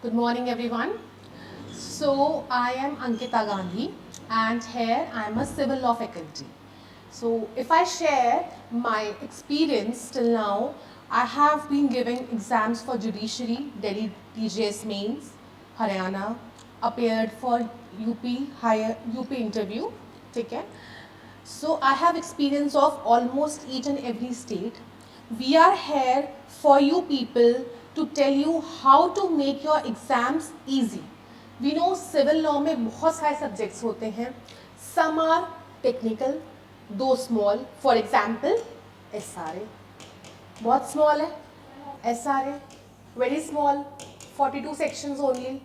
Good morning, everyone. So, I am Ankita Gandhi, and here I am a civil law faculty. So, if I share my experience till now, I have been giving exams for judiciary, Delhi TJS mains, Haryana, appeared for UP interview, okay? So I have experience of almost each and every state. We are here for you people to tell you how to make your exams easy. We know civil law में बहुत सारे subjects होते हैं. Some are technical, दो small. For example, SRA. बहुत small है. SRA very small, 42 sections only.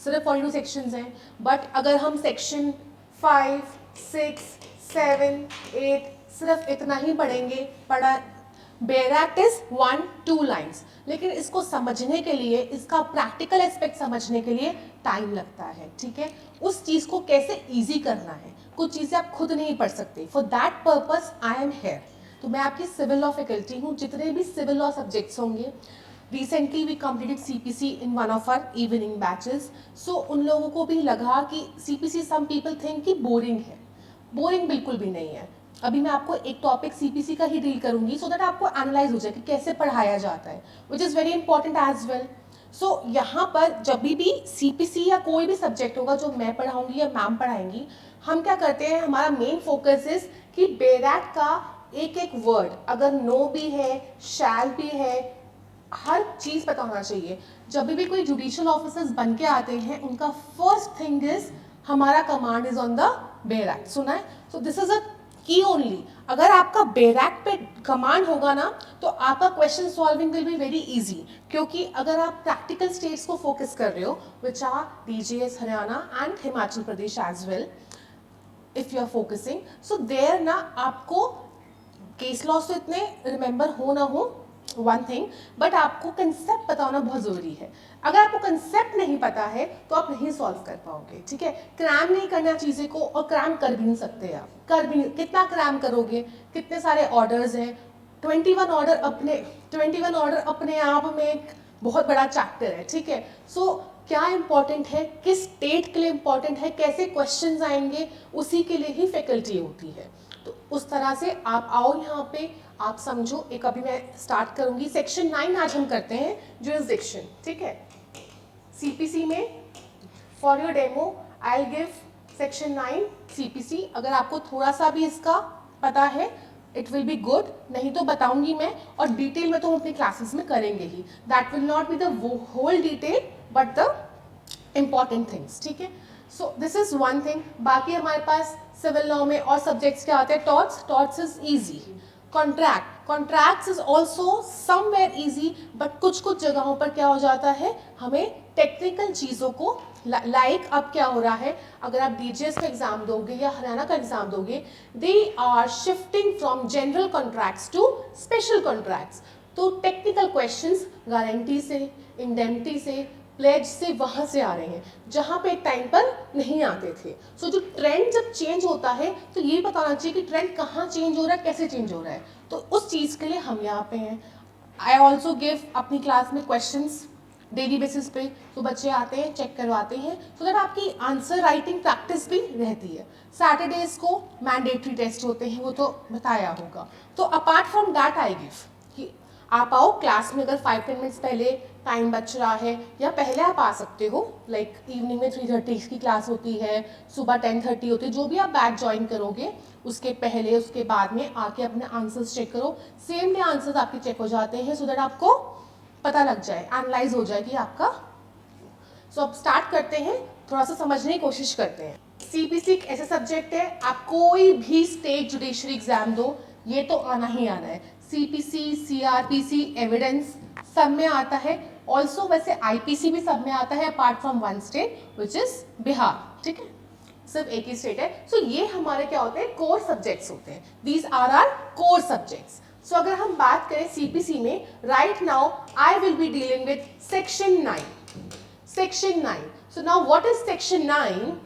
सिर्फ 42 sections हैं. But अगर हम section 5, 6, 7, 8 सिर्फ इतना ही पढ़ेंगे पढ़ा बेयर इज 1-2 लाइन्स, लेकिन इसको समझने के लिए, इसका प्रैक्टिकल एस्पेक्ट समझने के लिए टाइम लगता है. ठीक है, उस चीज़ को कैसे ईजी करना है, कुछ चीज़ें आप खुद नहीं पढ़ सकते. For that purpose I am here. तो मैं आपकी सिविल लॉ फैकल्टी हूँ. जितने भी सिविल लॉ सब्जेक्ट्स होंगे, recently we completed CPC in one of our evening batches. So उन लोगों को भी लगा कि CPC सम पीपल थिंक कि बोरिंग है. बोरिंग बिल्कुल भी नहीं है. अभी मैं आपको एक टॉपिक CPC का ही डील करूंगी सो दैट आपको एनालाइज हो जाए कि कैसे पढ़ाया जाता है, which is very important as well. So यहाँ पर जब भी CPC या कोई भी सब्जेक्ट होगा जो मैं पढ़ाऊंगी या मैम पढ़ाएंगी, हम क्या करते हैं, हमारा मेन फोकस इज कि बेरैट का एक एक वर्ड, अगर नो भी है, शैल भी है, हर चीज़ पता होना चाहिए. जब भी कोई जुडिशियल ऑफिसर्स बन के आते हैं, उनका फर्स्ट थिंग इज हमारा command is on the bare act. सुना है? सो दिस इज अ की ओनली. अगर आपका बेयर एक्ट पे कमांड होगा ना, तो आपका question solving will be very easy. क्योंकि अगर आप प्रैक्टिकल स्टेट्स को फोकस कर रहे हो, which are TJS Haryana and Himachal Pradesh as well, if you are focusing, so there ना आपको केस लॉ से इतने रिमेंबर हो ना हो वन थिंग, बट आपको कंसेप्ट पता होना बहुत ज़रूरी है. अगर आपको कंसेप्ट नहीं पता है तो आप नहीं सॉल्व कर पाओगे. ठीक है, क्रैम नहीं करना चीज़ें को, और क्रैम कर भी नहीं सकते आप. कर भी कितना क्रैम करोगे, कितने सारे ऑर्डर्स हैं. 21 ऑर्डर अपने आप में एक बहुत बड़ा चैप्टर है. ठीक है, सो क्या इंपॉर्टेंट है, किस स्टेट के लिए इंपॉर्टेंट है, कैसे क्वेश्चंस आएंगे, उसी के लिए ही फैकल्टी होती है. तो उस तरह से आप आओ यहाँ पे, आप समझो. एक अभी मैं स्टार्ट करूंगी. सेक्शन 9 आज हम करते हैं, जुरिसडिक्शन. ठीक है, CPC में for your demo I give section 9 CPC. अगर आपको थोड़ा सा भी इसका पता है, इट विल बी गुड. नहीं तो बताऊंगी मैं, और डिटेल में तो हम अपनी क्लासेस में करेंगे ही. That will not be the whole detail but the important things. ठीक है, so this is one thing. बाकी हमारे पास सिविल लॉ में और सब्जेक्ट्स क्या आते हैं, torts is easy. Contracts is also somewhere easy, but कुछ कुछ जगहों पर क्या हो जाता है, हमें टेक्निकल चीज़ों को लाइक अब क्या हो रहा है, अगर आप DGS का एग्जाम दोगे या हरियाणा का एग्जाम दोगे, they are shifting from general contracts to special contracts. तो टेक्निकल क्वेश्चंस गारंटी से, इंडेमनिटी से, प्लेज से, वहाँ से आ रहे हैं, जहाँ पे एक टाइम पर नहीं आते थे. सो जो ट्रेंड जब चेंज होता है, तो ये बताना चाहिए कि ट्रेंड कहाँ चेंज हो रहा है, कैसे चेंज हो रहा है. तो उस चीज़ के लिए हम यहाँ पे हैं. आई ऑल्सो गिव अपनी क्लास में क्वेश्चंस डेली बेसिस पे. तो बच्चे आते हैं, चेक करवाते हैं, सो दैट आपकी आंसर राइटिंग प्रैक्टिस भी रहती है. सैटरडेज को मैंडेटरी टेस्ट होते हैं, वो तो बताया होगा. तो apart from that I give कि आप आओ क्लास में. अगर 5-10 मिनट्स पहले टाइम बच रहा है, या पहले आप आ सकते हो. लाइक इवनिंग में 3:30 की क्लास होती है, सुबह 10:30 होती है. जो भी आप बैच ज्वाइन करोगे, उसके पहले उसके बाद में आके अपने आंसर्स चेक करो. सेम डे आंसर्स आपके चेक हो जाते हैं, सो दैट आपको पता लग जाए, एनालाइज हो जाए कि आपका. सो अब स्टार्ट करते हैं, थोड़ा सा समझने की कोशिश करते हैं. CPC एक ऐसा सब्जेक्ट है, आप कोई भी स्टेट जुडिशरी एग्जाम दो, ये तो आना ही आना है. CPC, CRPC, एविडेंस सब में आता है. ऑल्सो वैसे IPC भी सब में आता है, apart from one state which is Bihar. ठीक है, सिर्फ एक ही स्टेट है. सो ये हमारे क्या होते हैं, कोर सब्जेक्ट्स होते हैं. These are our core subjects. So अगर हम बात करें CPC में, right now I will be dealing with section 9. Section 9. So now what is Section 9?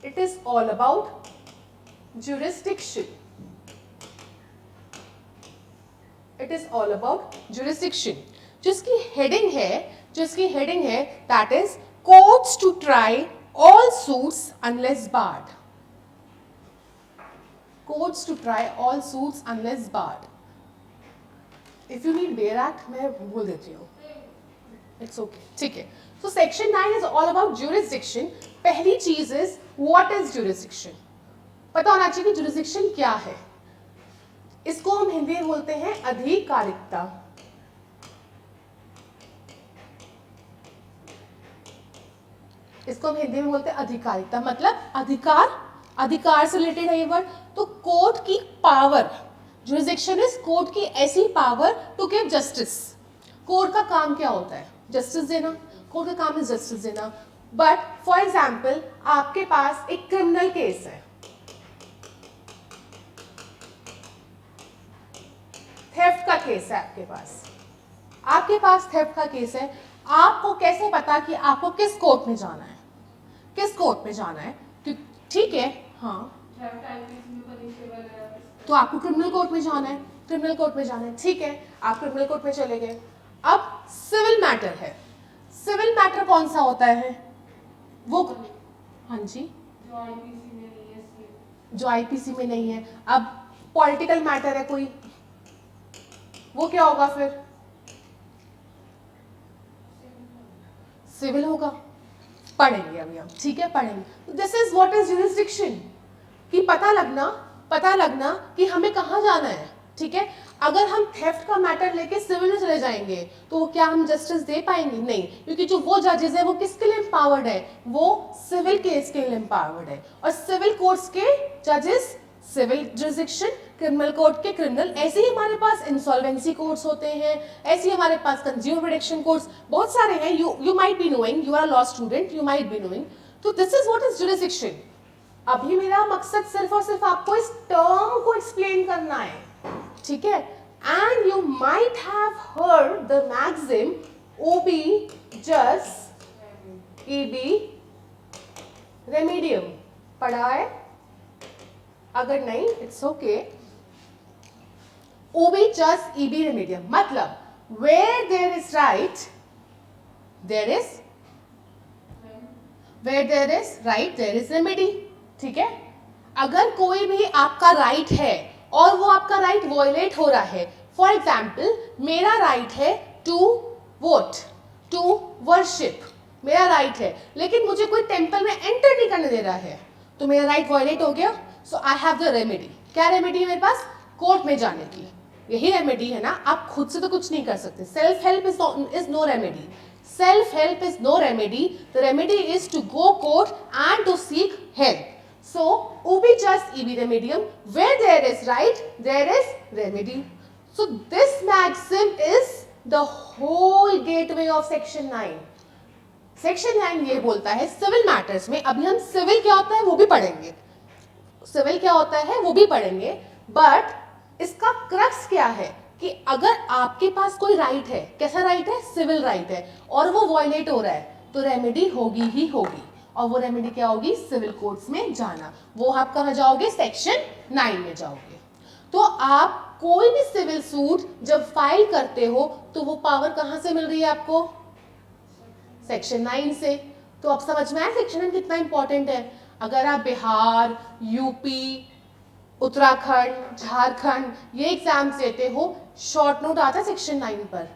It is all about jurisdiction. It is all about jurisdiction. जिसकी heading है that is courts to try all suits unless barred. Courts to try all suits unless barred. If you need Bail Act, मैं बोल देती हूँ. It's okay. ठीक है. So section 9 is all about jurisdiction. पहली चीज is what is jurisdiction. पता होना चाहिए कि jurisdiction क्या है. इसको हम हिंदी में बोलते हैं अधिकारिकता. इसको हम हिंदी में बोलते हैं अधिकारिकता, मतलब अधिकार से रिलेटेड है ये वर्ड. तो कोर्ट की पावर, जुरिसडिक्शन इज कोर्ट की ऐसी power to give justice. Court का काम क्या होता है? जस्टिस देना. कोर्ट का काम है जस्टिस देना. बट फॉर एग्जाम्पल आपके पास एक क्रिमिनल केस है, थेफ्ट का केस है आपके पास थेफ्ट का केस है. आपको कैसे पता कि आपको किस कोर्ट में जाना है? ठीक है, हाँ, तो आपको क्रिमिनल कोर्ट में जाना है. ठीक है, आप क्रिमिनल कोर्ट में चले गए. अब सिविल मैटर है. सिविल मैटर कौन सा होता है? वो, हाँ जी, जो आईपीसी में नहीं है. अब पॉलिटिकल मैटर है कोई, वो क्या होगा फिर? सिविल होगा. पढ़ेंगे अभी हम, ठीक है, पढ़ेंगे. This is what is jurisdiction, कि पता लगना कि हमें कहाँ जाना है. ठीक है, अगर हम थेफ्ट का मैटर लेके सिविल में चले जाएंगे तो क्या हम जस्टिस दे पाएंगे? नहीं, क्योंकि जो वो जजेस है वो किसके लिए एम्पावर्ड है? वो सिविल केस के लिए एम्पावर्ड है. और सिविल कोर्ट्स के जजेस सिविल जुरिसडिक्शन, क्रिमिनल कोर्ट के क्रिमिनल. ऐसे ही हमारे पास इंसॉल्वेंसी कोर्ट्स होते हैं, ऐसे ही हमारे पास कंज्यूमर प्रोटेक्शन कोर्ट्स बहुत सारे हैं. You might be knowing, you are law student, you might be knowing. तो this is what is jurisdiction. अभी मेरा मकसद सिर्फ और सिर्फ आपको इस टर्म को एक्सप्लेन करना है. ठीक है, and you might have heard the maxim ubi jus ibi Remedium. पढ़ा है? अगर नहीं, it's okay. Ubi jus ibi remedium मतलब where there is right there is remedy. ठीक है, अगर कोई भी आपका राइट है और वो आपका राइट वॉयलेट हो रहा है, फॉर एग्जाम्पल मेरा राइट है टू वोट, टू वर्शिप, मेरा राइट है, लेकिन मुझे कोई टेम्पल में एंटर नहीं करने दे रहा है, तो मेरा राइट वॉयलेट हो गया. सो आई हैव द रेमेडी. क्या रेमेडी है मेरे पास? कोर्ट में जाने की. यही रेमेडी है ना. आप खुद से तो कुछ नहीं कर सकते. Self help is no remedy. Self help is no remedy. The remedy is to go court and to seek help. So, ubi just ibi remedium. Where there is right, there is remedy. So, this maxim is the whole gateway of section 9. Section 9 ये बोलता है civil matters में. अभी हम civil क्या होता है वो भी पढ़ेंगे. But इसका क्रक्स क्या है कि अगर आपके पास कोई राइट है, कैसा राइट है? सिविल राइट है, और वो वॉयलेट हो रहा है, तो रेमेडी होगी ही होगी. और वो रेमेडी क्या होगी? सिविल कोर्ट्स में जाना. वो आप कहाँ जाओगे? सेक्शन 9 में जाओगे. तो आप कोई भी सिविल सूट जब फाइल करते हो तो वो पावर कहाँ से मिल रही है आपको? सेक्शन 9 से. तो अब समझ में आया सेक्शन 9 कितना इंपॉर्टेंट है. अगर आप बिहार, यूपी, उत्तराखंड, झारखंड ये एग्जाम्स देते हो, शॉर्ट नोट आता है सेक्शन 9 पर.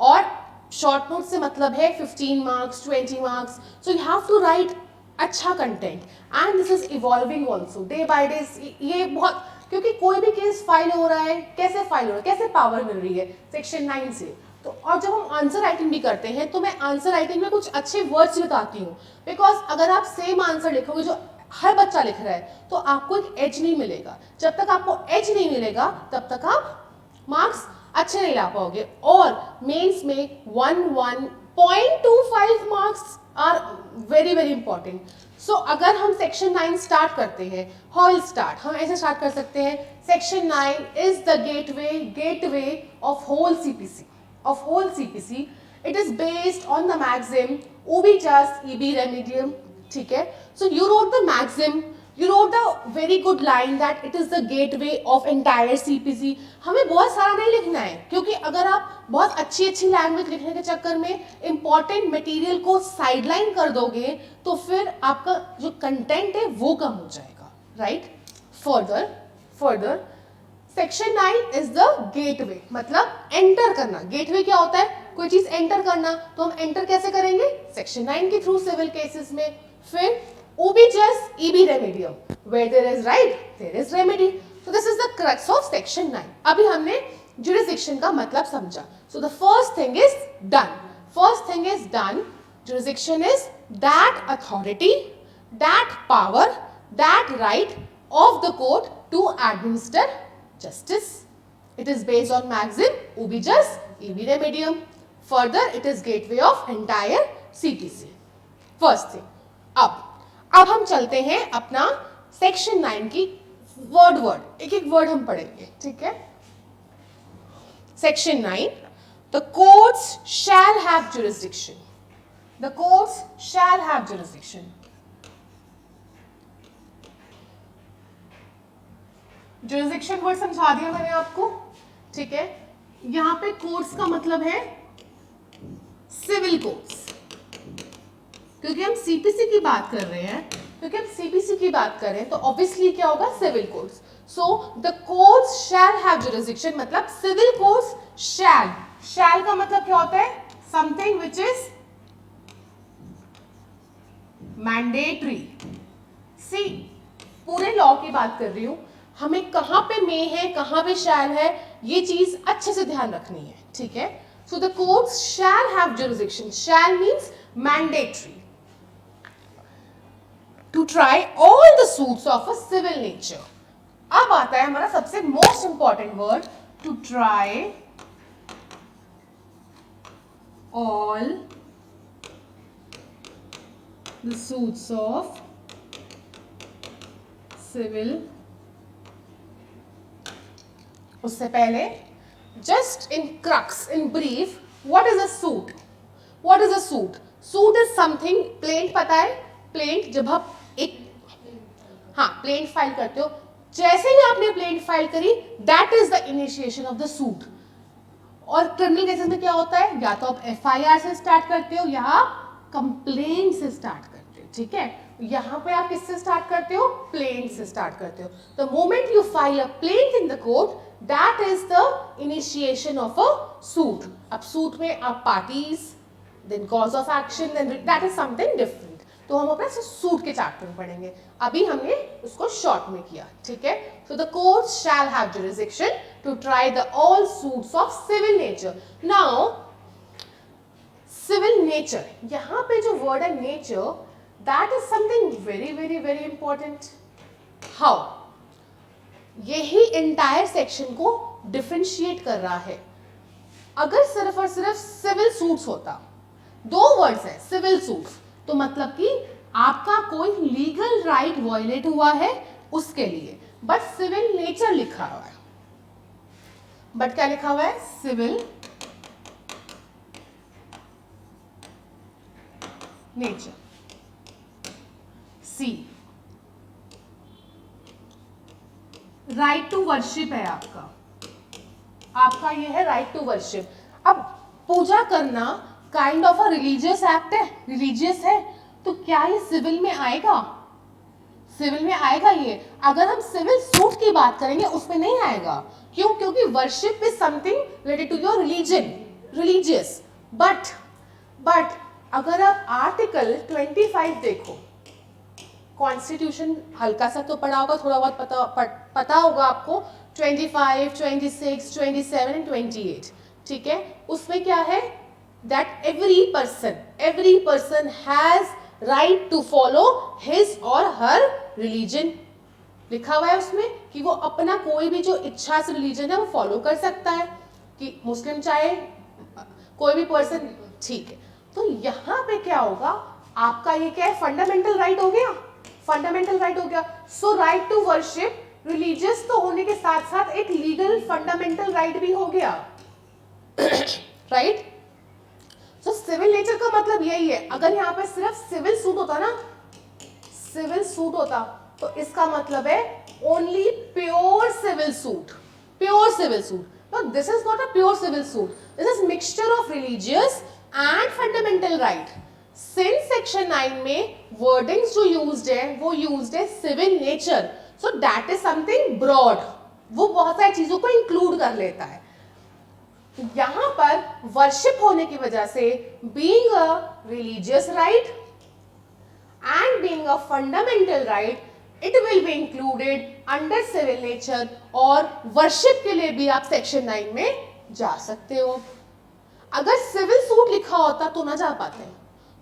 और शॉर्ट नोट से मतलब है 15 marks, 20 marks. So you have to write अच्छा content and this is evolving also day by day. ये बहुत, क्योंकि कोई भी केस फाइल हो रहा है, कैसे फाइल हो रहा है, कैसे पावर मिल रही है? सेक्शन 9 से. तो और जब हम आंसर राइटिंग भी करते हैं तो मैं आंसर राइटिंग में कुछ अच्छे वर्ड्स बताती हूँ. बिकॉज अगर आप सेम आंसर लिखोगे जो हर बच्चा लिख रहा है तो आपको एक एज नहीं मिलेगा. जब तक आपको एज नहीं मिलेगा तब तक आप मार्क्स अच्छे नहीं ला पाओगे. और मेंस में 1.25 marks are very very important. So अगर हम सेक्शन 9 स्टार्ट करते हैं, हाउ विल स्टार्ट? हम ऐसे स्टार्ट कर सकते हैं. Section 9 is the gateway of whole CPC. It is based on the maxim ubi jus ibi remedium. ठीक है, so you wrote the maxim You wrote the very good line that it is the gateway of entire CPC. हमें बहुत सारा नहीं लिखना है, क्योंकि अगर आप बहुत अच्छी अच्छी लैंग्वेज लिखने के चक्कर में इंपॉर्टेंट मटेरियल को साइडलाइन कर दोगे तो फिर आपका जो कंटेंट है वो कम हो जाएगा, right? Further section 9 is the gateway, मतलब एंटर करना. गेटवे क्या होता है? कोई चीज एंटर करना. तो हम एंटर कैसे करेंगे? सेक्शन 9 के थ्रू सिविल केसेस में. फिर ubi jus EB remedium, where there is right there is remedy. So this is the crux of section 9. अभी हमने jurisdiction का मतलब समझा. So the first thing is done. Jurisdiction is that authority, that power, that right of the court to administer justice. It is based on maxim ubi jus EB remedium. Further, it is gateway of entire CPC. First thing. अब हम चलते हैं अपना section 9 की word एक word हम पढ़ेंगे, ठीक है? Section 9, the courts shall have jurisdiction. The courts shall have jurisdiction. Jurisdiction word समझा दिया मैंने आपको, ठीक है? यहां पे कोर्ट्स का मतलब है सिविल कोर्ट्स, क्योंकि हम सीपीसी की बात कर रहे हैं, तो ऑब्वियसली क्या होगा? Civil courts. So the courts shall have jurisdiction, मतलब सिविल कोर्ट्स शैल का मतलब क्या होता है? Something which is mandatory. See, पूरे लॉ की बात कर रही हूं, हमें कहां पे मे है, कहां पे शैल है, ये चीज अच्छे से ध्यान रखनी है, ठीक है? So the courts shall have jurisdiction. Shall means mandatory to try all the suits of a civil nature. अब आता है हमारा सबसे most important word, to try all the suits of civil. उससे पहले just in crux, in brief, what is a suit? Suit is something, plaint पता है? Plaint जब आप प्लेंट फाइल करते हो, जैसे ही आपने प्लेंट फाइल करी, that is the initiation of the suit. और क्रिमिनल केसेस में क्या होता है? या तो आप एफआईआर से स्टार्ट करते हो या आप कंप्लेंट से स्टार्ट करते हो, ठीक है? यहां पे आप किससे स्टार्ट करते हो? प्लेंट से स्टार्ट करते हो. The moment you file a plaint in the court, that is the initiation of a suit. अब सूट में आप parties, then cause of action, then that is something different. तो हम अपने सूट के चैप्टर में पढ़ेंगे, अभी हमने उसको शॉर्ट में किया, ठीक है? So the courts shall have jurisdiction to try the all suits of civil nature. Now civil nature, यहां पे जो वर्ड है nature, that is something very very very important. How? यही एंटायर सेक्शन को डिफरेंशिएट कर रहा है. अगर सिर्फ और सिर्फ सिविल सूट्स होता, दो वर्ड्स है सिविल सूट्स, तो मतलब कि आपका कोई लीगल राइट वायलेट हुआ है उसके लिए. बट सिविल नेचर लिखा हुआ है, बट क्या लिखा हुआ है? Civil nature. See, right to worship है आपका ये है राइट टू वर्शिप. अब पूजा करना kind of a religious act है, रिलीजियस है, तो क्या ये सिविल में आएगा? सिविल में आएगा ये? अगर हम सिविल सूट की बात करेंगे उसमें नहीं आएगा. क्यों? क्योंकि worship is something related to your religion, religious. But अगर आप आर्टिकल 25 देखो, कॉन्स्टिट्यूशन हल्का सा तो पढ़ा होगा, थोड़ा बहुत पता होगा आपको. 25, 26, 27 एंड 28, ठीक है? उसमें क्या है? that every person has right to follow his or her religion. लिखा हुआ है उसमें कि वो अपना कोई भी जो इच्छा से रिलीजन है वो फॉलो कर सकता है, कि मुस्लिम चाहे कोई भी पर्सन, ठीक है? तो यहाँ पे क्या होगा? आपका ये क्या है? फंडामेंटल राइट हो गया, फंडामेंटल राइट हो गया. सो राइट टू वर्शिप रिलीजियस तो होने के साथ साथ एक लीगल फंडामेंटल राइट भी हो गया, राइट? तो सिविल नेचर का मतलब यही है. अगर यहाँ पे सिर्फ सिविल सूट होता ना, सिविल सूट होता तो इसका मतलब है only pure civil suit, pure civil suit. No, this is not a pure civil suit. This is mixture of religious and fundamental right. Since section 9 में wordings जो used है वो used है civil nature. So that is something broad. वो बहुत सारी चीजों को include कर लेता है. यहाँ पर worship होने की वजह से being a religious right and being a fundamental right, it will be included under civil nature. और वर्शिप के लिए भी आप सेक्शन 9 में जा सकते हो. अगर सिविल सूट लिखा होता तो ना जा पाते,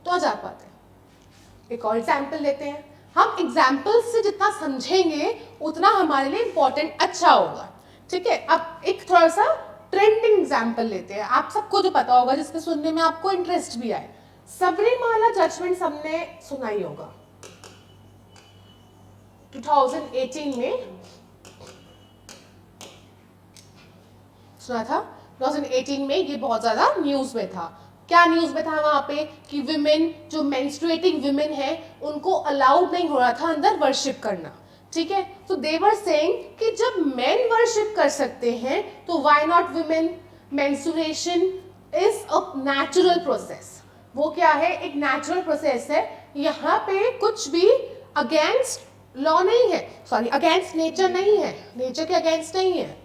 तो जा पाते. एक और एग्जाम्पल लेते हैं. हम एग्जाम्पल से जितना समझेंगे उतना हमारे लिए इंपॉर्टेंट अच्छा होगा. ठीक है, अब एक थोड़ा सा ट्रेंडिंग एग्जाम्पल लेते हैं. आप सबको जो पता होगा, जिसके सुनने में आपको इंटरेस्ट भी आए. सबरीमाला जजमेंट सबने सुना ही होगा. 2018 में सुना था. 2018 में ये बहुत ज्यादा न्यूज में था. क्या न्यूज में था वहां पे कि विमेन, जो मेंस्ट्रुएटिंग विमेन है, उनको अलाउड नहीं हो रहा था अंदर वर्शिप करना. ठीक है, तो दे वर सेइंग कि जब मेन वर्शिप कर सकते हैं तो why not women. Menstruation is a natural process. वो क्या है, एक नेचुरल प्रोसेस है. यहाँ पे कुछ भी अगेंस्ट लॉ नहीं है, सॉरी अगेंस्ट नेचर नहीं है, नेचर के अगेंस्ट नहीं है.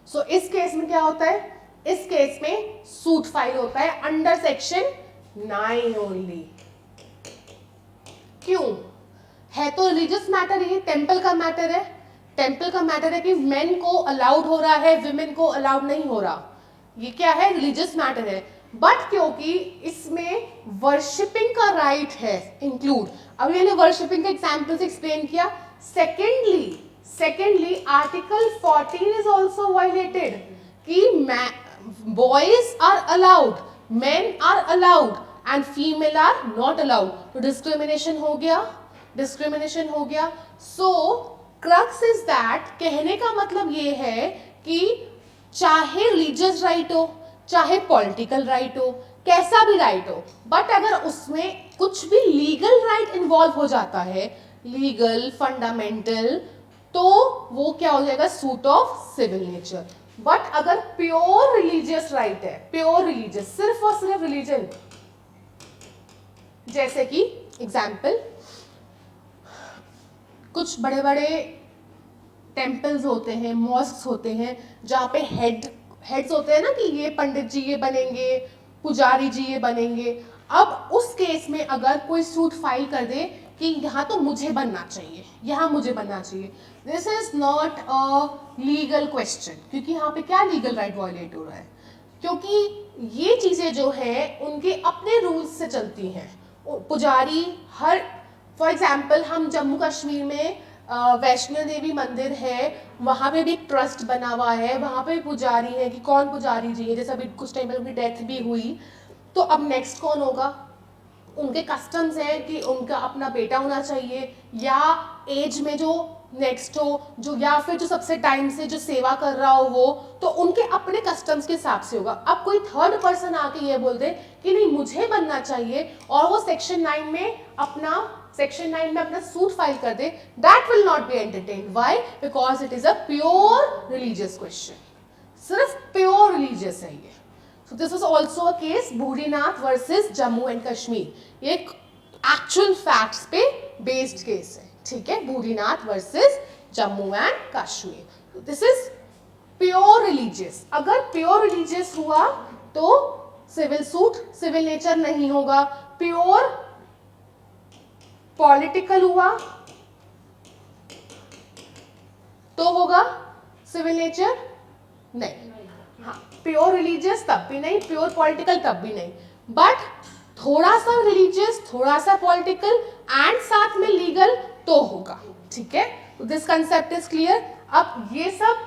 सो इस केस में क्या होता है, इस केस में सूट फाइल होता है अंडर सेक्शन 9 ओनली. क्यों है, तो रिलीजियस मैटर, ये टेम्पल का मैटर है. टेम्पल का मैटर है कि मेन को अलाउड हो रहा है, विमेन को अलाउड नहीं हो रहा. ये क्या है, रिलीजियस मैटर है. बट क्योंकि इसमें वर्शिपिंग का राइट है इंक्लूड, अभी मैंने वर्शिपिंग का एग्जाम्पल से एक्सप्लेन किया. Secondly article 14 is also violated कि boys are allowed, men are allowed and female are not allowed. तो डिस्क्रिमिनेशन हो गया, डिस्क्रिमिनेशन हो गया. सो क्रक्स इज दैट, कहने का मतलब ये है कि चाहे रिलीजियस राइट हो, चाहे पॉलिटिकल राइट हो, कैसा भी राइट हो, बट अगर उसमें कुछ भी लीगल राइट इन्वॉल्व हो जाता है, लीगल फंडामेंटल, तो वो क्या हो जाएगा, suit of civil nature. But अगर प्योर रिलीजियस राइट है, प्योर रिलीजियस, सिर्फ और सिर्फ रिलीजन, जैसे कि एग्जाम्पल, कुछ बड़े बड़े टेम्पल्स होते हैं, मॉस्क्स होते हैं, जहाँ पे हेड्स होते हैं ना कि ये पंडित जी ये बनेंगे, पुजारी जी ये बनेंगे. अब उस केस में अगर कोई सूट फाइल कर दे कि यहाँ तो मुझे बनना चाहिए, यहाँ मुझे बनना चाहिए, this is not a legal question. क्योंकि यहाँ पे क्या लीगल राइट वायलेट हो रहा है, क्योंकि ये चीज़ें जो है उनके अपने रूल्स से चलती हैं. पुजारी हर, फॉर एग्जाम्पल हम जम्मू कश्मीर में वैष्णो देवी मंदिर है, वहाँ पे भी एक ट्रस्ट बना हुआ है, वहाँ पे भी पुजारी है कि कौन पुजारी जी है. जैसे अभी कुछ टाइम पहले उनकी डेथ भी हुई, तो अब नेक्स्ट कौन होगा. उनके कस्टम्स हैं कि उनका अपना बेटा होना चाहिए, या एज में जो नेक्स्ट हो, जो या फिर जो सबसे टाइम से जो सेवा कर रहा हो वो, तो उनके अपने कस्टम्स के हिसाब से होगा. अब कोई थर्ड पर्सन आके ये बोल दे कि नहीं मुझे बनना चाहिए, और वो सेक्शन 9 में अपना सूट फाइल कर दे, that will not be entertained. Why, because it is a pure religious question. सिर्फ प्योर रिलीजियस है ये. So this was also a case, Budhinath versus Jammu and Kashmir. ये एक एक्चुअल फैक्ट्स पे बेस्ड केस है. ठीक है, Budhinath versus Jammu and Kashmir. This is pure religious. अगर प्योर रिलीजियस हुआ तो सिविल सूट, सिविल नेचर नहीं होगा. प्योर पॉलिटिकल हुआ तो होगा सिविल नेचर नहीं. हाँ, प्योर रिलीजियस तब भी नहीं, प्योर पॉलिटिकल तब भी नहीं. बट थोड़ा सा रिलीजियस, थोड़ा सा पॉलिटिकल एंड साथ में लीगल तो होगा. ठीक है, तो दिस कंसेप्ट इज क्लियर. अब ये सब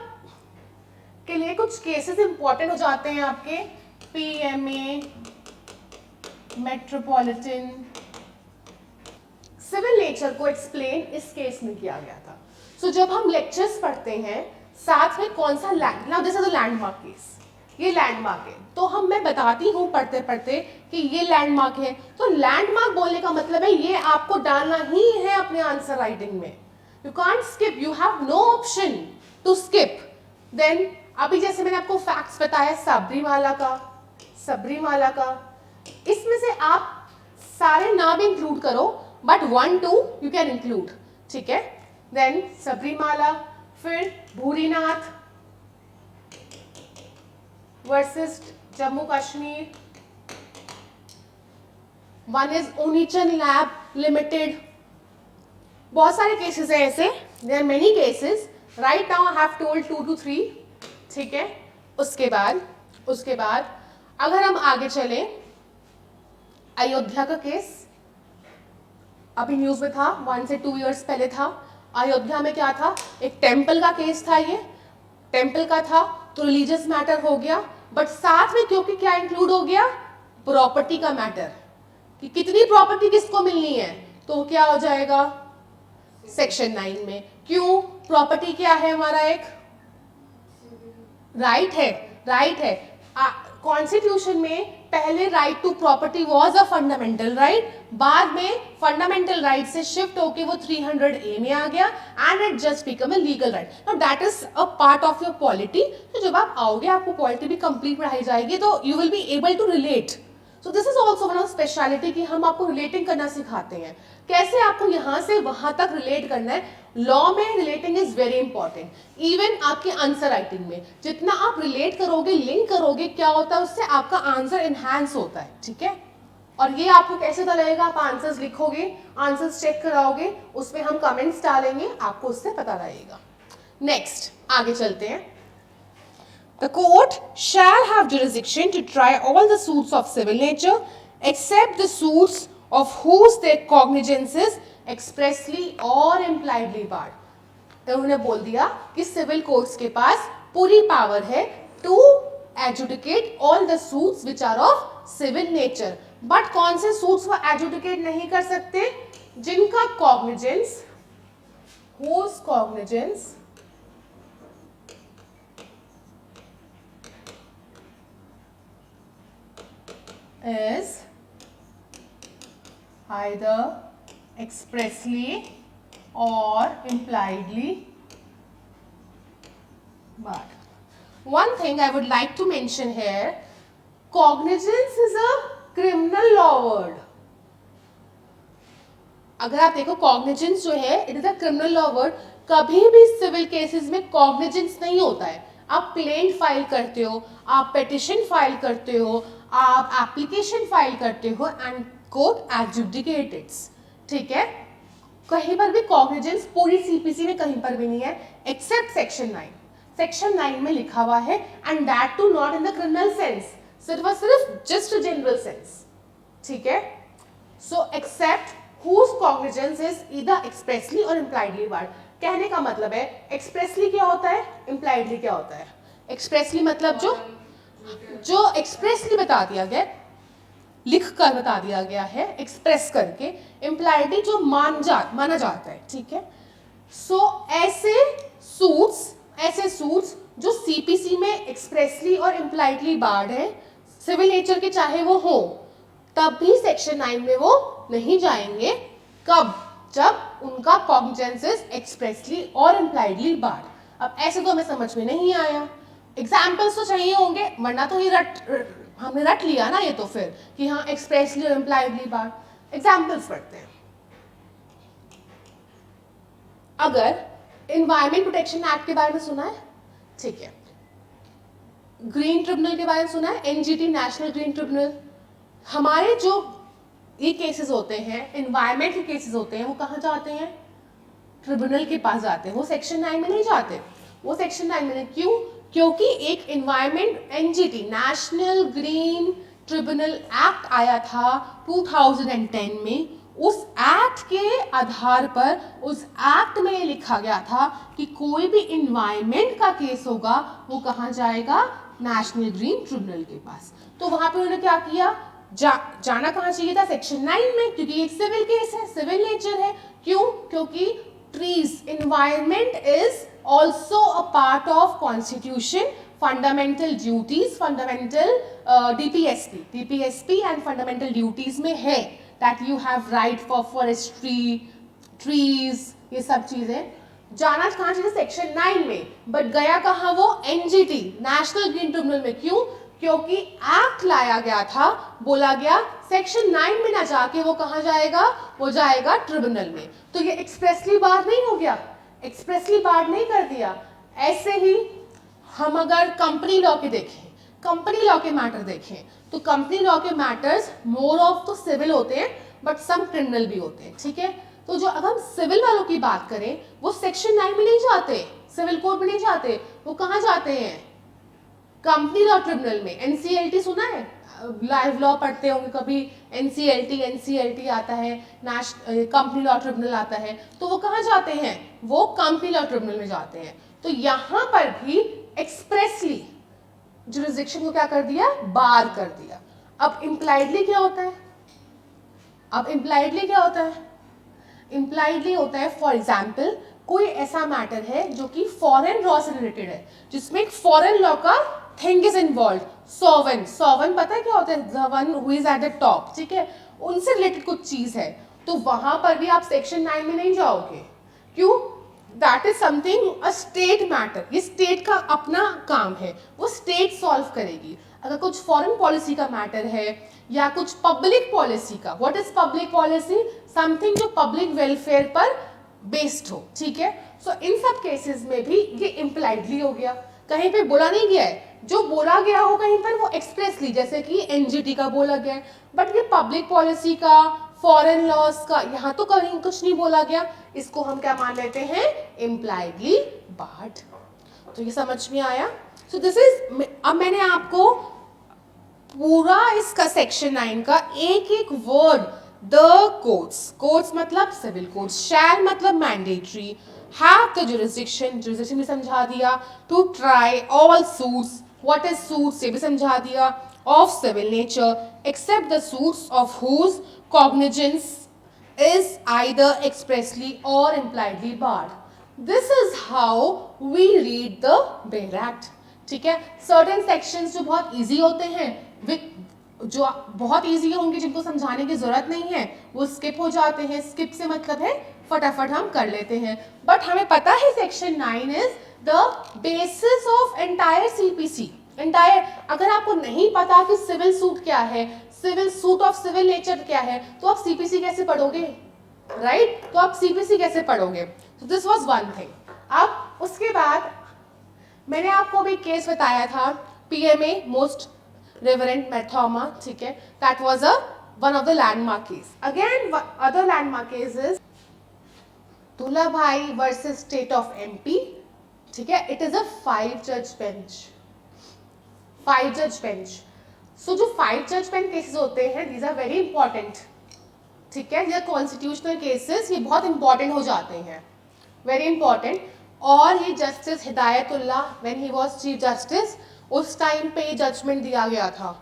के लिए कुछ केसेस इंपॉर्टेंट हो जाते हैं आपके. पीएमए, मेट्रोपॉलिटन, सिविल नेचर को एक्सप्लेन इस केस में किया गया था. सो जब हम लेक्चर्स पढ़ते हैं साथ में कौन सा land, now this is a landmark case. ये लैंडमार्क है, तो मैं बताती हूँ पढ़ते पढ़ते कि ये लैंडमार्क है। तो लैंडमार्क बोलने का मतलब है ये आपको डालना ही है अपने आंसर राइटिंग में। You can't skip, you have no option to skip. Then अभी जैसे मैंने आपको फैक्ट्स बताया सबरीमाला का, इसमें से आप सारे नाम इंक्लूड करो, बट 1 2 यू कैन इंक्लूड, ठीक है। देन सबरीमाला, फिर Bhurinath versus Jammu Kashmir, one is Unichem Lab Limited. बहुत सारे केसेस है ऐसे, there are many cases. Right now I have told 2 to 3, ठीक है। उसके बाद अगर हम आगे चले, अयोध्या का केस अभी न्यूज में था, 1 से 2 इयर्स पहले था। अयोध्या में क्या था, एक टेम्पल का केस था, ये टेम्पल का था तो रिलीजियस मैटर हो गया, बट साथ में क्योंकि क्या इंक्लूड हो गया, प्रॉपर्टी का मैटर, कि कितनी प्रॉपर्टी किसको मिलनी है, तो क्या हो जाएगा सेक्शन 9 में। क्यों, प्रॉपर्टी क्या है हमारा, एक राइट है। कॉन्स्टिट्यूशन में पहले right to property was a fundamental right, बाद में फंडामेंटल राइट से शिफ्ट होके वो 300A में आ गया and it just become a legal right. Now that is a part of your polity. तो जब आप आओगे आपको पॉलिटी भी कंप्लीट पढ़ाई जाएगी, तो you will be able to relate. So this is also one of speciality कि हम आपको रिलेटिंग करना सिखाते हैं, कैसे आपको यहाँ से वहां तक रिलेट करना है। लॉ में relating is very important. Even आपके आंसर राइटिंग में जितना आप रिलेट करोगे, लिंक करोगे, क्या होता है उससे आपका आंसर एनहांस होता है, ठीक है। और ये आपको कैसे पता लगेगा, आप आंसर्स लिखोगे, आंसर्स चेक कराओगे, उसमें हम कमेंट्स डालेंगे, आपको उससे पता लगेगा। नेक्स्ट आगे चलते हैं। The court shall have jurisdiction to try all the suits of civil nature except the suits of whose their cognizance is expressly or impliedly barred। उन्होंने बोल दिया कि सिविल कोर्ट्स के पास पूरी पावर है to adjudicate all the suits which are of civil nature, but कौन से suits वो एजुडिकेट नहीं कर सकते, जिनका cognizance, whose cognizance is either expressly or impliedly barred. One thing I would like to mention here, cognizance is a criminal law word। अगर आप देखो कॉग्निजेंस जो है it is a criminal law word. कभी भी सिविल केसेस में cognizance नहीं होता है। आप प्लेंट फाइल करते हो, आप पेटिशन फाइल करते हो, आप एप्लीकेशन फाइल करते हो एंड कोर्ट एडजुडिकेट्स, ठीक है। कहीं पर भी कॉग्निजेंस पूरी सीपीसी में कहीं पर भी नहीं है एक्सेप्ट सेक्शन 9। सेक्शन 9 में लिखा हुआ है and that too not in the criminal sense, सिर्फ जस्ट जनरल सेंस, ठीक है। So except whose cognizance is either expressly or impliedly barred। कहने का मतलब है expressly क्या होता है, impliedly क्या होता है। expressly मतलब जो expressly बता दिया गया, लिख कर बता दिया गया है, express करके, impliedly जो माना जाता है, ठीक है। सो ऐसे सूट्स जो सीपीसी में एक्सप्रेसली और इम्प्लाइडली बार्ड है, सिविल नेचर के चाहे वो हो, तब भी सेक्शन 9 में वो नहीं जाएंगे। कब, जब उनका कॉग्निजेंस इज एक्सप्रेसली और इम्प्लाइडली बार्ड। अब ऐसे तो हमें समझ में नहीं आया, एग्जाम्पल्स तो चाहिए होंगे, वरना तो ये हमने रट लिया ना ये, तो फिर कि हाँ एक्सप्रेसली और इम्प्लाइडली बार्ड। एग्जाम्पल्स पढ़ते हैं। अगर एनवायरमेंट प्रोटेक्शन एक्ट के बारे में सुना है, ठीक है। ग्रीन ट्रिब्यूनल के बारे में सुना है, एनजीटी, नेशनल ग्रीन ट्रिब्यूनल। हमारे जो ये केसेस होते हैं, एनवायरमेंट के केसेस होते हैं, वो कहाँ जाते हैं, ट्रिब्यूनल के पास जाते हैं, वो सेक्शन 9 में नहीं जाते। वो सेक्शन 9 में क्यों, क्योंकि एक environment NGT, national green tribunal act आया था 2010 में। उस एक्ट के आधार पर उस एक्ट में लिखा गया था कि कोई भी एनवायरमेंट का केस होगा वो कहाँ जाएगा, नेशनल ग्रीन ट्रिब्यूनल के पास। तो वहां पे उन्होंने क्या किया, जाना कहाँ चाहिए था, सेक्शन 9 में, क्योंकि एक सिविल केस है, सिविल नेचर है। क्यों, क्योंकि trees, environment is also a part of constitution, fundamental duties, fundamental DPSP and fundamental duties में है that you have right for forestry, trees, ये सब चीजें जाना कहाँ चाहिए सेक्शन 9 में, बट गया कहाँ वो एनजीटी, नेशनल ग्रीन ट्रिब्यूनल में। क्यों? क्योंकि एक्ट लाया गया था, बोला गया सेक्शन 9 में ना जाके वो कहाँ जाएगा, वो जाएगा ट्रिब्यूनल में। तो ये एक्सप्रेसली बार नहीं हो गया, एक्सप्रेसली बार नहीं कर दिया। ऐसे ही हम अगर कंपनी लॉ के देखें, कंपनी लॉ के मैटर देखें, तो कंपनी लॉ के मैटर्स मोर ऑफ तो सिविल होते हैं बट सम क्रिमिनल भी होते हैं, ठीक है। तो जो अगर हम सिविल वालों की बात करें, वो सेक्शन 9 में नहीं जाते, सिविल कोड में नहीं जाते, वो कहाँ जाते हैं, कंपनी लॉ ट्रिब्यूनल में। एनसीएलटी सुना है, लाइव लॉ पढ़ते होंगे कभी, एनसीएलटी आता है, कंपनी लॉ ट्रिब्यूनल आता है, तो वो कहाँ जाते हैं, वो कंपनी लॉ ट्रिब्यूनल में जाते हैं। तो यहां पर भी एक्सप्रेसली जुरिसडिक्शन को क्या कर दिया, बार कर दिया। अब इम्प्लाइडली क्या होता है, अब इम्प्लाइडली क्या होता है, इम्प्लाइडली होता है फॉर एग्जाम्पल कोई ऐसा मैटर है जो कि फॉरेन लॉ से रिलेटेड है, जिसमें एक फॉरेन लॉ का thing is involve. Sovereign, sovereign पता है क्या होता है, the one who is at the top, ठीक है, उनसे रिलेटेड कुछ चीज है, तो वहां पर भी आप सेक्शन 9 में नहीं जाओगे। क्यों? That is something a state matter, ये स्टेट का अपना काम है, वो स्टेट सॉल्व करेगी। अगर कुछ फॉरेन पॉलिसी का मैटर है या कुछ पब्लिक पॉलिसी का, what is public policy, something जो पब्लिक वेलफेयर पर बेस्ड हो, ठीक है। सो इन सब केसेस में भी ये इम्प्लाइडली हो गया, कहीं पे बोला नहीं गया है, जो बोला गया हो कहीं पर वो एक्सप्रेसली, जैसे कि एनजीटी का बोला गया है, बट ये पब्लिक पॉलिसी का, फॉरेन लॉज का यहाँ तो कहीं कुछ नहीं बोला गया, इसको हम क्या मान लेते हैं, इम्प्लाइडली बार्ड। तो ये समझ में आया। सो दिस इज, अब मैंने आपको पूरा इसका सेक्शन 9 का एक एक वर्ड, द कोर्ट्स, कोर्ट्स मतलब सिविल कोर्ट्स, शैल मतलब mandatory, have the jurisdiction, jurisdiction भी समझा दिया, to try all suits, what is suits ये भी समझा दिया, of civil nature except the suits of whose cognizance is either expressly or impliedly barred. This is how we read the Bail Act. ठीक है, certain sections जो बहुत easy होते हैं, जो बहुत easy होंगे, जिनको समझाने की जरूरत नहीं है, वो skip हो जाते हैं। skip से मतलब है फटाफट हम कर लेते हैं, बट हमें पता है section 9 is the basis of entire CPC. entire, अगर आपको नहीं पता कि सिविल सूट क्या है, civil suit of civil nature क्या है, तो आप सीपीसी कैसे पढ़ोगे, राइट? तो आप सीपीसी कैसे पढ़ोगे? तो दिस वाज वन थिंग। अब उसके बाद मैंने आपको भी केस बताया था, पीएमए मोस्ट रेवरेंट मैथोमा, ठीक है, that was a one of the landmark case. Again other landmark case is Dhulabhai versus state of MP, ठीक है, इट इज अ 5 जज बेंच, 5 जज बेंच। सो जो 5 जज बेंच केसेस होते हैं, दीज आर वेरी इंपॉर्टेंट, ठीक है, ये कॉन्स्टिट्यूशनल केसेस, ये बहुत इंपॉर्टेंट हो जाते हैं, वेरी इंपॉर्टेंट। और ये justice Hidayatullah when he was chief justice, उस टाइम पे जजमेंट दिया गया था,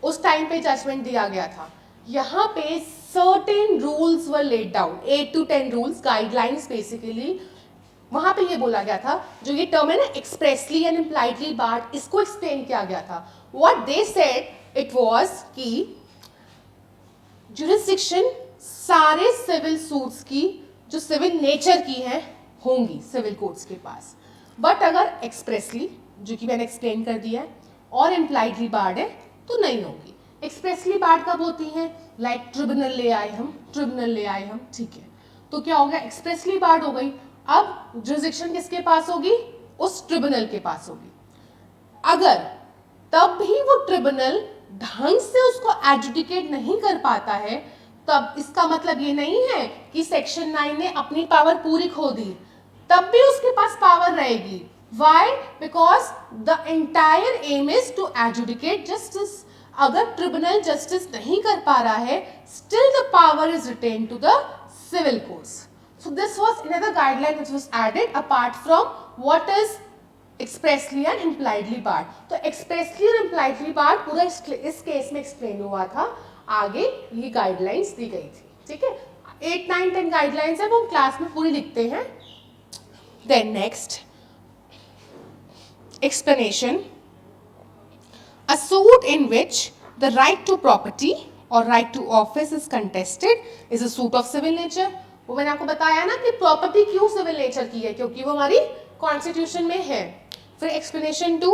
उस टाइम पे जजमेंट दिया गया था। यहाँ पे certain rules were laid down, 8 to 10 rules, guidelines basically. वहां पे ये बोला गया था, जो ये टर्म है ना एक्सप्रेसली एंड इम्प्लाइडली बार्ड, इसको एक्सप्लेन किया गया था। What they said it was कि जुरिसडिक्शन सारे सिविल सूट्स की जो सिविल नेचर की हैं होंगी सिविल कोर्ट्स के पास, बट अगर एक्सप्रेसली, जो कि मैंने एक्सप्लेन कर दिया है, और इम्प्लाइडली बार्ड है तो नहीं होगी। एक्सप्रेसली बार्ड कब होती हैं, लाइक ट्रिब्यूनल ले आए हम, ट्रिब्यूनल ले आए हम, ठीक है, तो क्या हो गया, एक्सप्रेसली बार्ड हो गई। अब जुरिसडिक्शन किसके पास होगी, उस ट्रिब्यूनल के पास होगी। अगर तब भी वो ट्रिब्यूनल ढंग से उसको एडजुडिकेट नहीं कर पाता है, तब इसका मतलब ये नहीं है कि सेक्शन 9 ने अपनी पावर पूरी खो दी, तब भी उसके पास पावर रहेगी। Why? Because the entire aim is to adjudicate justice. अगर ट्रिब्यूनल जस्टिस नहीं कर पा रहा है, still the power is retained to the civil courts. So this was another guideline which was added apart from what is expressly and impliedly barred. तो expressly और impliedly barred पूरा इस केस में एक्सप्लेन हुआ था, आगे ये गाइडलाइंस दी गई थी, ठीक है। 8, 9, 10 गाइडलाइंस है, वो क्लास में पूरी लिखते हैं। Then next explanation. A suit in which the right to property or right to office is contested is a suit of civil nature. वो मैंने आपको बताया ना कि प्रॉपर्टी क्यों सिविल नेचर की है, क्योंकि वो हमारी कॉन्स्टिट्यूशन में है. फिर explanation 2,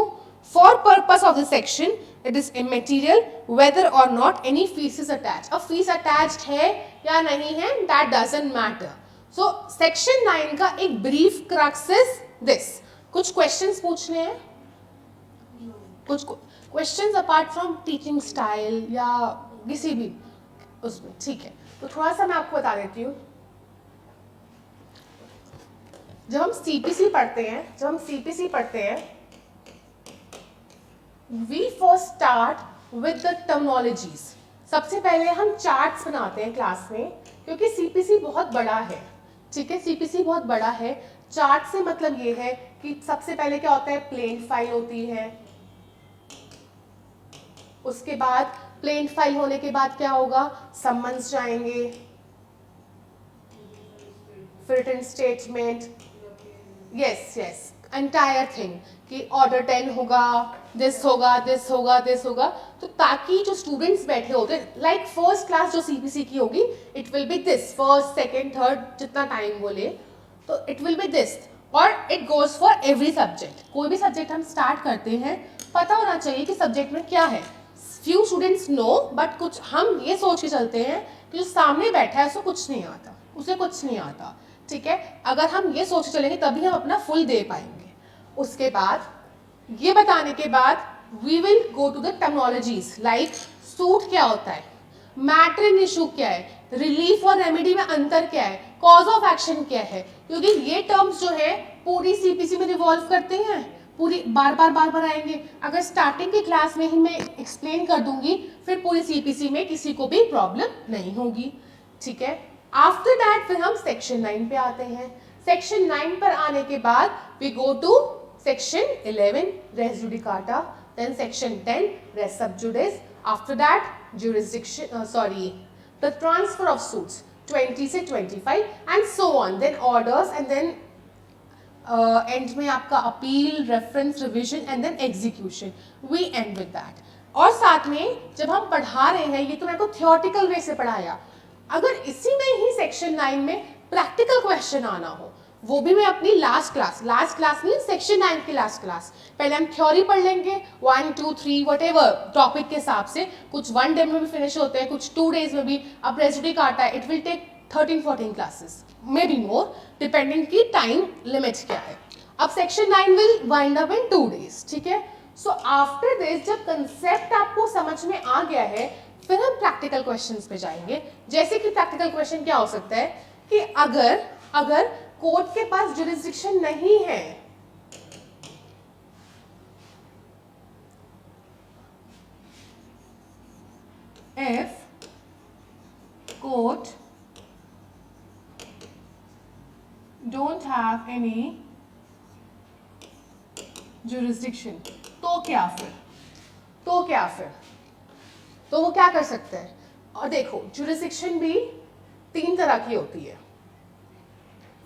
for purpose of the section it is immaterial whether or not any fees is attach. अब फीस अटैच्ड है या नहीं है that doesn't matter. So section 9 का एक ब्रीफ क्रक्स इज दिस. कुछ क्वेश्चंस पूछने हैं, कुछ questions apart from teaching style या किसी भी उसमें, ठीक है. तो थोड़ा सा मैं आपको बता देती हूँ. जब हम सीपीसी पढ़ते हैं we first start with the terminologies. सबसे पहले हम चार्ट्स बनाते हैं क्लास में, क्योंकि सीपीसी बहुत बड़ा है. ठीक है, सीपीसी बहुत बड़ा है. चार्ट से मतलब ये है कि सबसे पहले क्या होता है, प्लेन फाइल होती है. उसके बाद प्लेन फाइल होने के बाद क्या होगा, समन्स जाएंगे, फिर written statement, yes entire thing कि ऑर्डर 10 होगा, दिस होगा, दिस होगा, दिस होगा. तो ताकि जो स्टूडेंट्स बैठे होते हैं, लाइक फर्स्ट क्लास जो सीपीसी की होगी, it will be this, first second third जितना टाइम बोले, तो इट विल बी दिस. और it goes for every subject. कोई भी सब्जेक्ट हम स्टार्ट करते हैं, पता होना चाहिए कि सब्जेक्ट में क्या है. फ्यू स्टूडेंट्स नो, बट कुछ हम ये सोच के चलते हैं कि जो सामने बैठा है उसे कुछ नहीं आता. ठीक है, अगर हम ये सोच के चलेंगे तभी हम अपना फुल दे पाएंगे. उसके बाद ये बताने के बाद we will go to the terminologies, like suit क्या होता है, मैटर इन इशू क्या है, रिलीफ और रेमेडी में अंतर क्या है, कॉज ऑफ एक्शन क्या है. क्योंकि ये टर्म्स जो है पूरी सीपीसी में रिवॉल्व करते हैं, पूरी बार बार आएंगे. अगर स्टार्टिंग की क्लास में ही मैं एक्सप्लेन कर दूंगी, फिर पूरी सीपीसी में किसी को भी प्रॉब्लम नहीं होगी. ठीक है, आफ्टर दैट फिर हम सेक्शन 9 पे आते हैं. सेक्शन 9 पर आने के बाद we go to section 11 res judicata, then section 10 res sub judice. After that jurisdiction, the transfer of suits 20 से 25 and so on, then orders and then end में आपका appeal, reference, revision and then execution. We end with that. और साथ में जब हम पढ़ा रहे हैं, ये तो मैं आपको थियोरटिकल वे से पढ़ाया, अगर इसी में ही सेक्शन 9 में प्रैक्टिकल क्वेश्चन आना हो, वो भी मैं अपनी लास्ट क्लास नहीं, सेक्शन 9 की लास्ट क्लास, पहले हम थ्योरी पढ़ लेंगे 1 2 3 वटेवर टॉपिक के हिसाब से. कुछ 1 डे में भी फिनिश होते हैं, कुछ 2 डेज में भी. अब रेसिड्यू काटा है, it will take 13-14 classes, may be more, depending की टाइम लिमिट क्या है. अब section 9 will wind up in 2 days. ठीक है, सो आफ्टर दिस जब कंसेप्ट आपको समझ में आ गया है, फिर हम प्रैक्टिकल क्वेश्चंस पे जाएंगे. जैसे कि प्रैक्टिकल क्वेश्चन क्या हो सकता है कि अगर कोर्ट के पास जुरिसडिक्शन नहीं है, if court don't have any jurisdiction, तो क्या फिर तो वो क्या कर सकते हैं. और देखो जुरिसडिक्शन भी 3 तरह की होती है.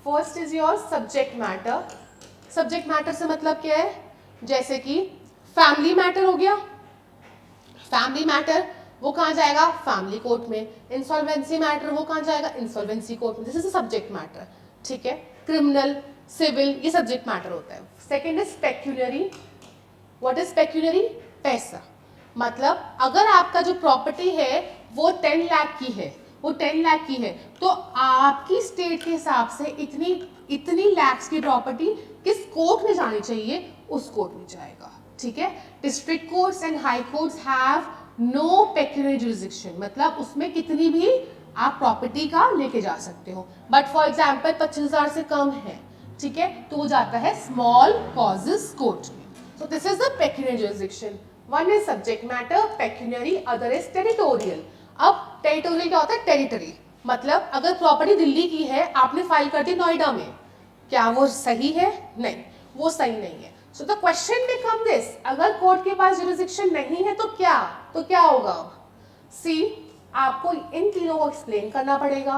First is your subject matter. Subject matter से मतलब क्या है, जैसे कि फैमिली मैटर हो गया, फैमिली मैटर वो कहाँ जाएगा, फैमिली कोर्ट में. इंसॉल्वेंसी मैटर वो कहाँ जाएगा, इंसॉल्वेंसी कोर्ट में. This is subject matter. ठीक है, क्रिमिनल, सिविल, ये सब्जेक्ट मैटर होता है. Second is pecuniary. What is pecuniary, पैसा. मतलब अगर आपका जो प्रॉपर्टी है वो 10 लाख की है, तो आपकी स्टेट के हिसाब से इतनी लैक्स की प्रॉपर्टी किस कोर्ट में जानी चाहिए, उस कोर्ट में जाएगा. ठीक है, district courts and high courts have no pecuniary jurisdiction, मतलब उसमें कितनी भी आप प्रॉपर्टी का लेके जा सकते हो. बट फॉर एग्जाम्पल 25,000 से कम है, ठीक है, तो वो जाता है स्मॉल कॉजेस कोर्ट में. सो this is the pecuniary jurisdiction. One is subject matter, pecuniary, other is territorial. अब टेरिटोरियल क्या होता है, टेरिटरी मतलब अगर प्रॉपर्टी दिल्ली की है, आपने फाइल कर दी नोएडा में, क्या वो सही है, नहीं, वो सही नहीं है. So the question become this, अगर कोर्ट के पास जुरिसडिक्शन नहीं है तो क्या होगा. सी, आपको इन तीनों को एक्सप्लेन करना पड़ेगा.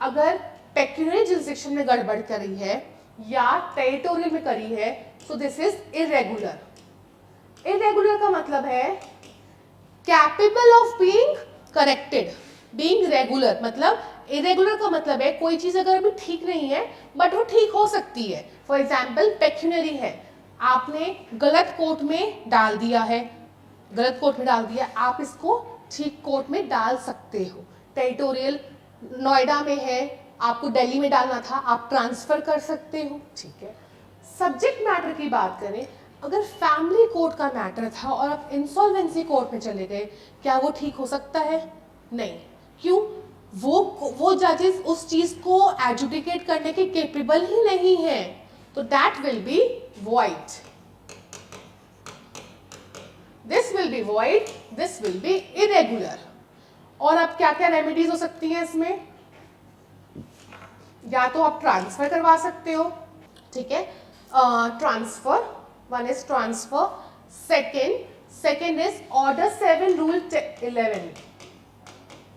अगर पेक्यूनरी जुरिसडिक्शन में गड़बड़ करी है या टेरिटोरियल में करी है, so this is irregular. Irregular का मतलब है capable of being corrected. Being regular मतलब, इरेगुलर का मतलब है कोई चीज अगर अभी ठीक नहीं है बट वो ठीक हो सकती है। फॉर एग्जाम्पल पेक्यूनरी है, आपने गलत कोर्ट में डाल दिया है, गलत कोर्ट में डाल दिया, आप इसको ठीक कोर्ट में डाल सकते हो। टेरिटोरियल नोएडा में है, आपको दिल्ली में डालना था, आप ट्रांसफर कर सकते हो, ठीक है। सब्जेक्ट मैटर की बात करें, अगर फैमिली कोर्ट का मैटर था और आप इंसॉल्वेंसी कोर्ट में चले गए, क्या वो ठीक हो सकता है? नहीं। क्यों? वो जजेस उस चीज को एजुडिकेट करने के केपेबल ही नहीं है, तो that will be void. This will be void, this will be irregular. और अब क्या क्या रेमेडीज हो सकती हैं इसमें? या तो आप ट्रांसफर करवा सकते हो, ठीक है, transfer, one is transfer, second is order 7 rule 11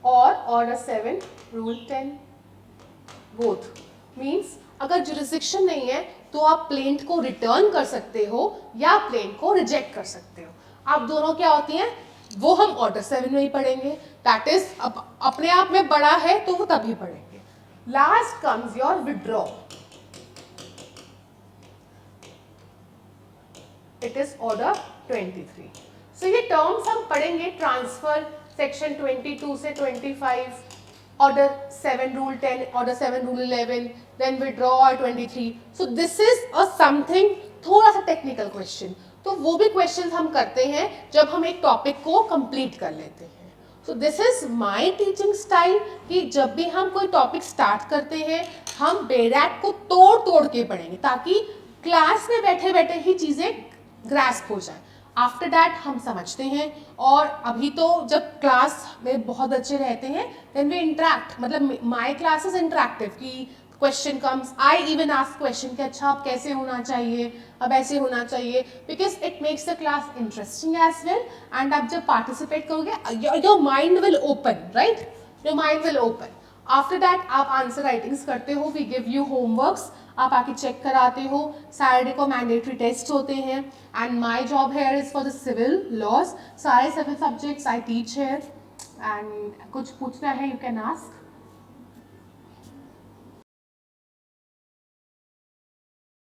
और ऑर्डर 7 रूल 10। बोथ मीन्स अगर जुरिस्डिक्शन नहीं है तो आप प्लेंट को रिटर्न कर सकते हो या प्लेंट को रिजेक्ट कर सकते हो। आप दोनों क्या होती हैं वो हम ऑर्डर 7 में ही पढ़ेंगे, दैट इज अपने आप में बड़ा है तो वो तभी पढ़ेंगे। Last comes your withdraw, it is order 23। So ये टर्म्स हम पढ़ेंगे, ट्रांसफर सेक्शन 22 से 25, order 7 rule 10, order 7 rule 11, then withdraw 23। So this is a something थोड़ा सा टेक्निकल क्वेश्चन, तो वो भी क्वेश्चन हम करते हैं जब हम एक टॉपिक को कंप्लीट कर लेते हैं। सो this is my teaching style कि जब भी हम कोई टॉपिक स्टार्ट करते हैं हम बेरैक को तोड़ तोड़ के पढ़ेंगे ताकि क्लास में बैठे बैठे ही चीज़ें ग्रास्प हो जाए। आफ्टर दैट हम समझते हैं, और अभी तो जब क्लास में बहुत अच्छे रहते हैं देन वी इंटरेक्ट, मतलब माई क्लास इज इंटरेक्टिव कि question comes, I even ask question कि अच्छा अब कैसे होना चाहिए, अब ऐसे होना चाहिए, because it makes the class interesting as well. And आप जब पार्टिसिपेट करोगे your mind will open, right, your mind will open. After that आप आंसर राइटिंग्स करते हो, वी गिव यू होमवर्क्स, आप आके चेक कराते हो। सैटरडे को मैंडेटरी टेस्ट होते हैं, and my job here is for the civil laws, सारे civil subjects I teach here. And कुछ पूछना है यू कैन आस्क।